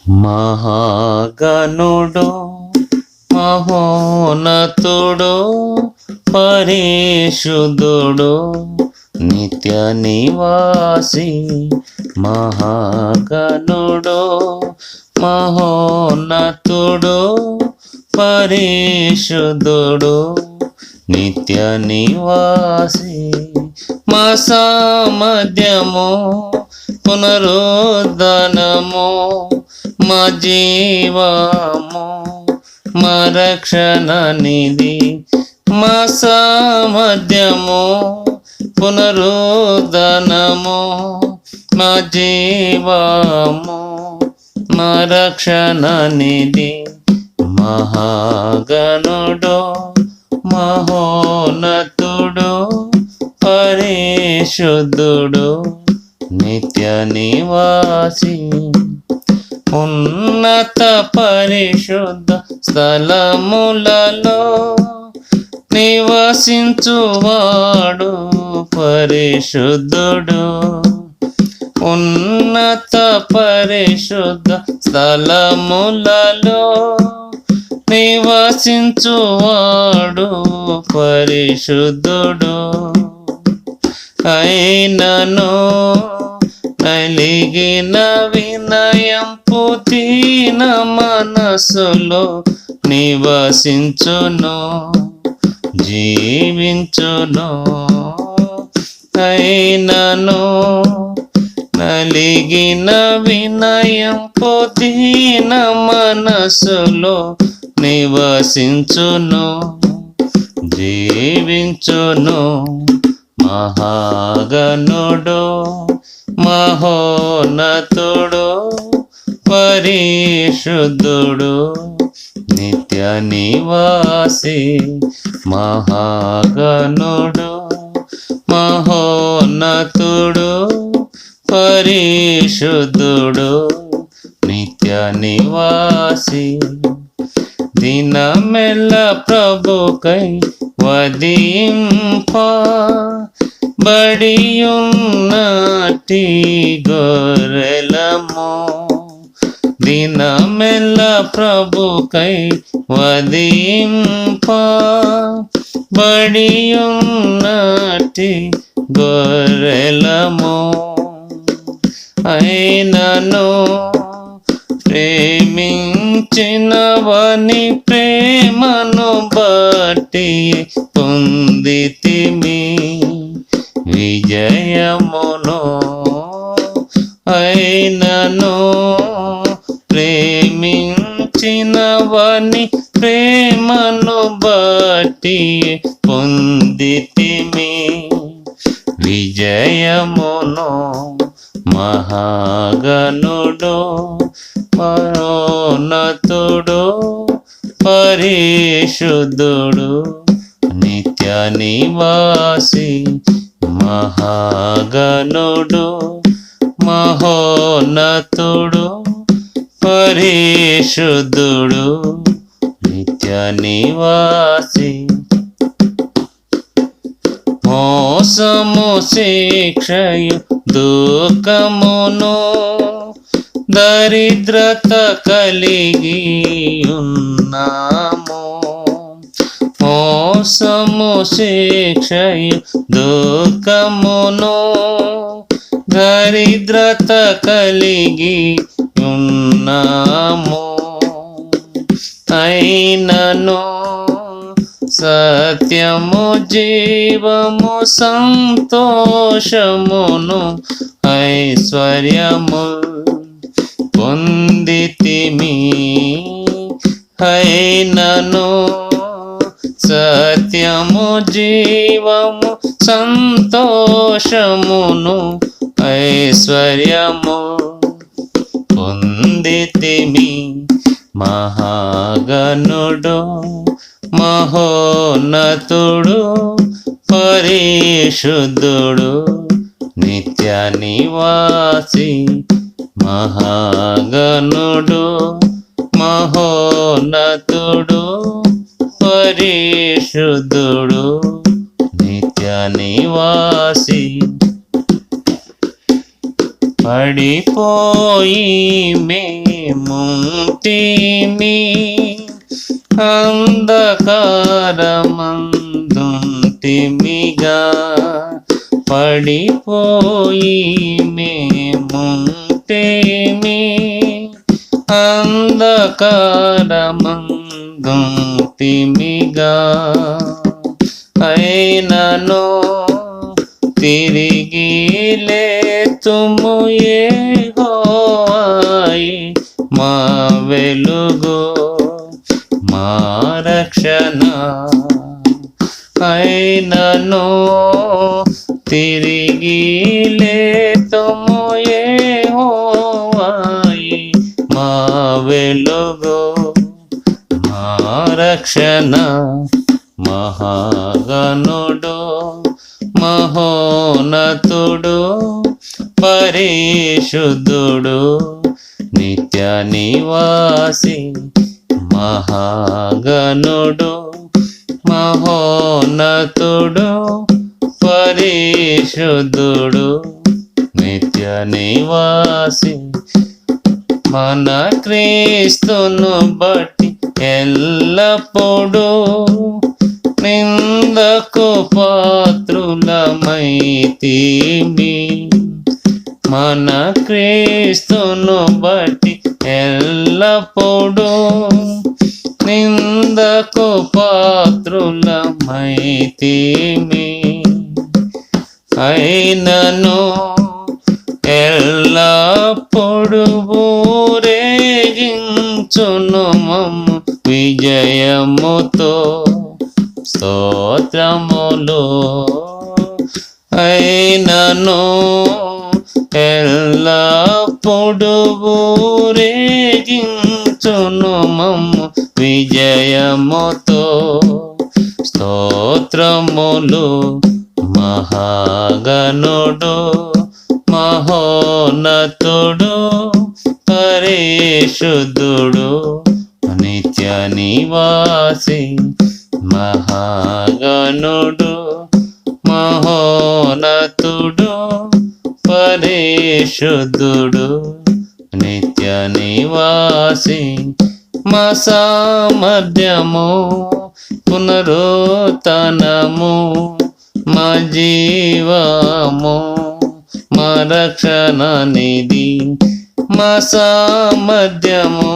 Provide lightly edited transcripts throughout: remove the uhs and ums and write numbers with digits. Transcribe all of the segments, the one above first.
మహాగణుడు మహోన్నతుడు పరిశుద్ధుడు నిత్య నివాసి. మహాగణుడు మహోన్నతుడు పరిశుద్ధుడు నిత్య నివాసి. మా సామర్థ్యము పునరుద్ధరణము మా జీవము మా రక్షణ నిధి. మా సామర్థ్యము పునరుద్ధరణము మా జీవము మా రక్షణ నిధి. మహాగణుడు మహోన్నతుడు పరిశుద్ధుడు నిత్య నివాసి. ఉన్నత పరిశుద్ధ స్థలములలో నివసించువాడు పరిశుద్ధుడు. ఉన్నత పరిశుద్ధ స్థలములలో నివసించువాడు పరిశుద్ధుడు. అయినను నలిగిన వినయంపు దీన మనసులో నివసించును జీవించును. అయినను నలిగిన వినయంపు దీన మనసులో నివసించును జీవించును. మహాగణుడు మహోన్నతుడు పరిశుద్ధుడు నిత్య నివాసి. మహాగణుడు మహోన్నతుడు పరిశుద్ధుడు నిత్య నివాసి. దినమెల్ల ప్రభుకై వధింప బడియున్నటి గొర్రెలము. దినమెల్ల ప్రభుకై వధింప బడియున్నటి గొర్రెలము. అయినను ప్రేమించినవని ప్రేమను బట్టి పొందితిమి విజయమును. అయినను ప్రేమించినవని ప్రేమను బట్టి పొందితిమి విజయమును. మహాగణుడు మహోన్నతుడు పరిశుద్ధుడు నిత్య నివాసి. మహాగణుడు మహోన్నతుడు పరిశుద్ధుడు నిత్య నివాసి. మోసము శిక్షయు దుఃఖమును దరిద్రత కలిగి ఉన్నాము. మోసము శిక్షయు దుఃఖమును దరిద్రత కలిగి ఉన్నాము. అయినను సత్యము జీవము సంతోషమును ఐశ్వర్యము పొందితిమి. అయినను సత్యము జీవము సంతోషమును ఐశ్వర్యము పొందితిమి. మహాగణుడు మహోన్నతుడు పరిశుద్ధుడు నిత్య నివాసి. మహాగణుడు మహోన్నతుడు పరిశుద్ధుడు నిత్య నివాసి. పడిపోయి ముంటిమి అంధకారమందుంటిమిగా పడిపోయి మేముంటిమి అంధకారమందుంటిమిగా అయినను తిరిగి లేతుము యెహోవాయే మా వెలుగు మా రక్షణ అయినను తిరిగి లేతుము యెహోవాయే మా వెలుగు మా రక్షణ మహాగణుడు మహోన్నతుడు పరిశుద్ధుడు నిత్య నివాసి మహాగణుడు మహోన్నతుడు పరిశుద్ధుడు నిత్య నివాసి మన క్రీస్తును బట్టి ఎల్లప్పుడూ నిందకు పాత్రులమైతిమి మన క్రీస్తును బట్టి ఎల్లప్పుడూ నిందకు పాత్రులమైతిమి అయినను ఎల్లప్పుడు ఊరేగించును మమ్ము విజయముతో స్తోత్రములు అయినను ఎల్లప్పుడు ఊరేగించును మమ్ము విజయముతో స్తోత్రములు మహాగణుడు మహోన్నతుడు పరిశుద్ధుడు నిత్య నివాసి మహాగణుడు మహోన్నతుడు పరిశుద్ధుడు నిత్య నివాసి మా సామర్థ్యము పునరుత్థానము మా జీవము మా రక్షణ నిధి మా సామర్థ్యము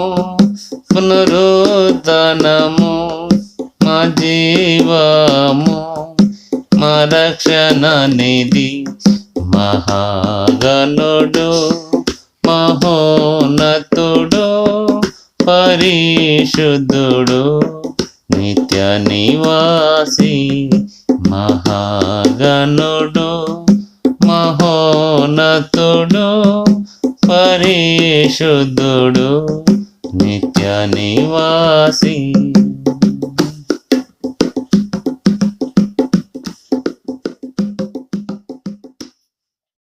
పునరుత్థానము మా జీవము మా రక్షణ నిధి మహాగణుడు మహోన్నతుడు పరిశుద్ధుడు నిత్య నివాసి మహాగణుడు మహోన్నతుడు పరిశుద్ధుడు నిత్య నివాసి